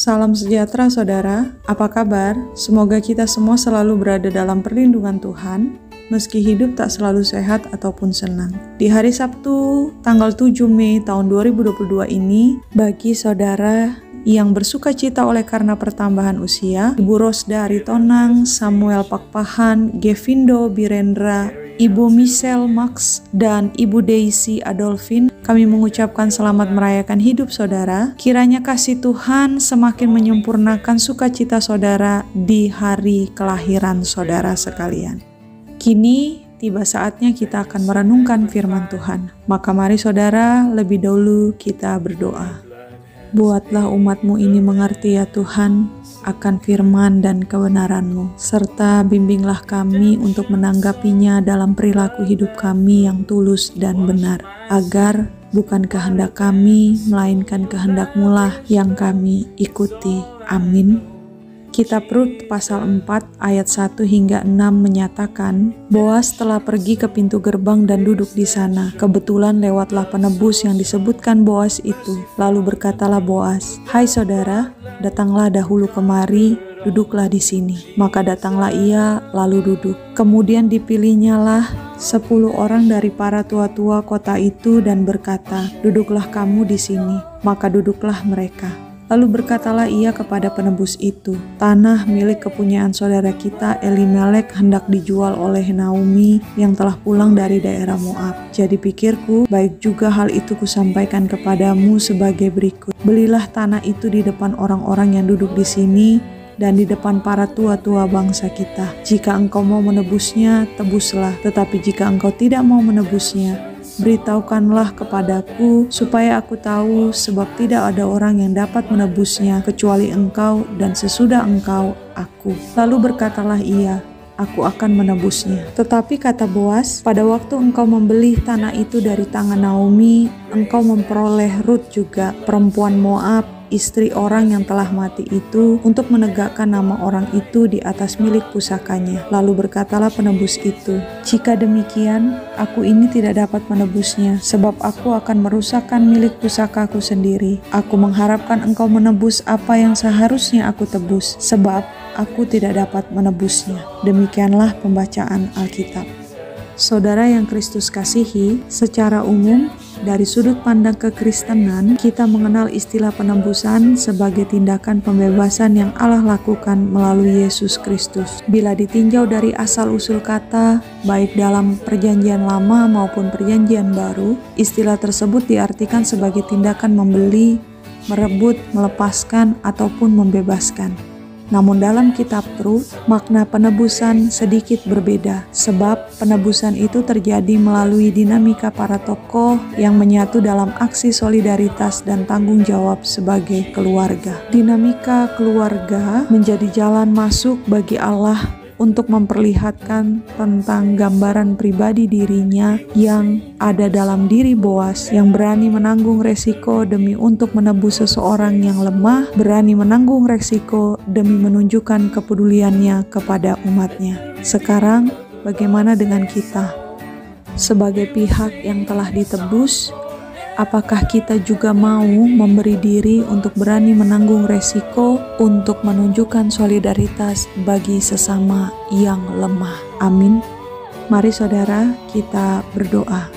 Salam sejahtera saudara, apa kabar? Semoga kita semua selalu berada dalam perlindungan Tuhan, meski hidup tak selalu sehat ataupun senang. Di hari Sabtu, tanggal 7 Mei tahun 2022 ini, bagi saudara yang bersuka cita oleh karena pertambahan usia, Ibu Rosda Aritonang, Samuel Pakpahan, Gevindo Birendra, Ibu Michelle Max, dan Ibu Daisy Adolfin, kami mengucapkan selamat merayakan hidup saudara. Kiranya kasih Tuhan semakin menyempurnakan sukacita saudara di hari kelahiran saudara sekalian. Kini tiba saatnya kita akan merenungkan firman Tuhan. Maka mari saudara, lebih dahulu kita berdoa. Buatlah umat-Mu ini mengerti ya Tuhan akan firman dan kebenaran-Mu, serta bimbinglah kami untuk menanggapinya dalam perilaku hidup kami yang tulus dan benar, agar bukan kehendak kami, melainkan kehendak-Mu lah yang kami ikuti. Amin. Kitab Rut pasal 4 ayat 1 hingga 6 menyatakan, Boas telah pergi ke pintu gerbang dan duduk di sana. Kebetulan lewatlah penebus yang disebutkan Boas itu. Lalu berkatalah Boas, "Hai saudara, datanglah dahulu kemari, duduklah di sini." Maka datanglah ia, lalu duduk. Kemudian dipilihnyalah 10 orang dari para tua-tua kota itu dan berkata, "Duduklah kamu di sini." Maka duduklah mereka. Lalu berkatalah ia kepada penebus itu, "Tanah milik kepunyaan saudara kita Elimelek hendak dijual oleh Naomi yang telah pulang dari daerah Moab. Jadi pikirku, baik juga hal itu kusampaikan kepadamu sebagai berikut. Belilah tanah itu di depan orang-orang yang duduk di sini dan di depan para tua-tua bangsa kita. Jika engkau mau menebusnya, tebuslah. Tetapi jika engkau tidak mau menebusnya, beritahukanlah kepadaku supaya aku tahu, sebab tidak ada orang yang dapat menebusnya kecuali engkau, dan sesudah engkau aku." Lalu berkatalah ia, "Aku akan menebusnya." Tetapi kata Boas, "Pada waktu engkau membeli tanah itu dari tangan Naomi, engkau memperoleh Rut juga, perempuan Moab, istri orang yang telah mati itu, untuk menegakkan nama orang itu di atas milik pusakanya." Lalu berkatalah penebus itu, "Jika demikian, aku ini tidak dapat menebusnya, sebab aku akan merusakkan milik pusakaku sendiri. Aku mengharapkan engkau menebus apa yang seharusnya aku tebus, sebab aku tidak dapat menebusnya." Demikianlah pembacaan Alkitab. Saudara yang Kristus kasihi, secara umum, dari sudut pandang kekristenan, kita mengenal istilah penebusan sebagai tindakan pembebasan yang Allah lakukan melalui Yesus Kristus. Bila ditinjau dari asal-usul kata, baik dalam Perjanjian Lama maupun Perjanjian Baru, istilah tersebut diartikan sebagai tindakan membeli, merebut, melepaskan, ataupun membebaskan. Namun dalam kitab Rut, makna penebusan sedikit berbeda, sebab penebusan itu terjadi melalui dinamika para tokoh yang menyatu dalam aksi solidaritas dan tanggung jawab sebagai keluarga. Dinamika keluarga menjadi jalan masuk bagi Allah untuk memperlihatkan tentang gambaran pribadi dirinya yang ada dalam diri Boas, yang berani menanggung resiko demi untuk menebus seseorang yang lemah, berani menanggung resiko demi menunjukkan kepeduliannya kepada umatnya. Sekarang, bagaimana dengan kita? Sebagai pihak yang telah ditebus, apakah kita juga mau memberi diri untuk berani menanggung resiko untuk menunjukkan solidaritas bagi sesama yang lemah? Amin. Mari saudara, kita berdoa.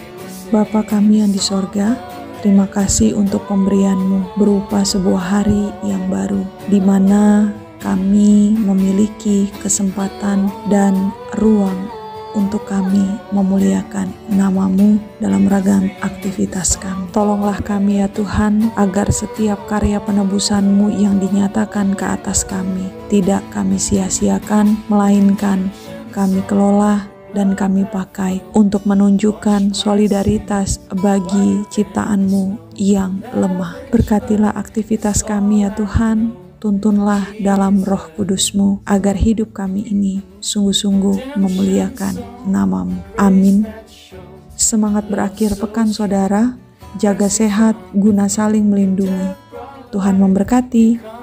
Bapa kami yang di sorga, terima kasih untuk pemberian-Mu berupa sebuah hari yang baru, di mana kami memiliki kesempatan dan ruang untuk kami memuliakan nama-Mu dalam ragam aktivitas kami. Tolonglah kami ya Tuhan, agar setiap karya penebusan-Mu yang dinyatakan ke atas kami tidak kami sia-siakan, melainkan kami kelola dan kami pakai untuk menunjukkan solidaritas bagi ciptaan-Mu yang lemah. Berkatilah aktivitas kami ya Tuhan. Tuntunlah dalam Roh Kudus-Mu agar hidup kami ini sungguh-sungguh memuliakan nama-Mu. Amin. Semangat berakhir pekan saudara, jaga sehat guna saling melindungi. Tuhan memberkati.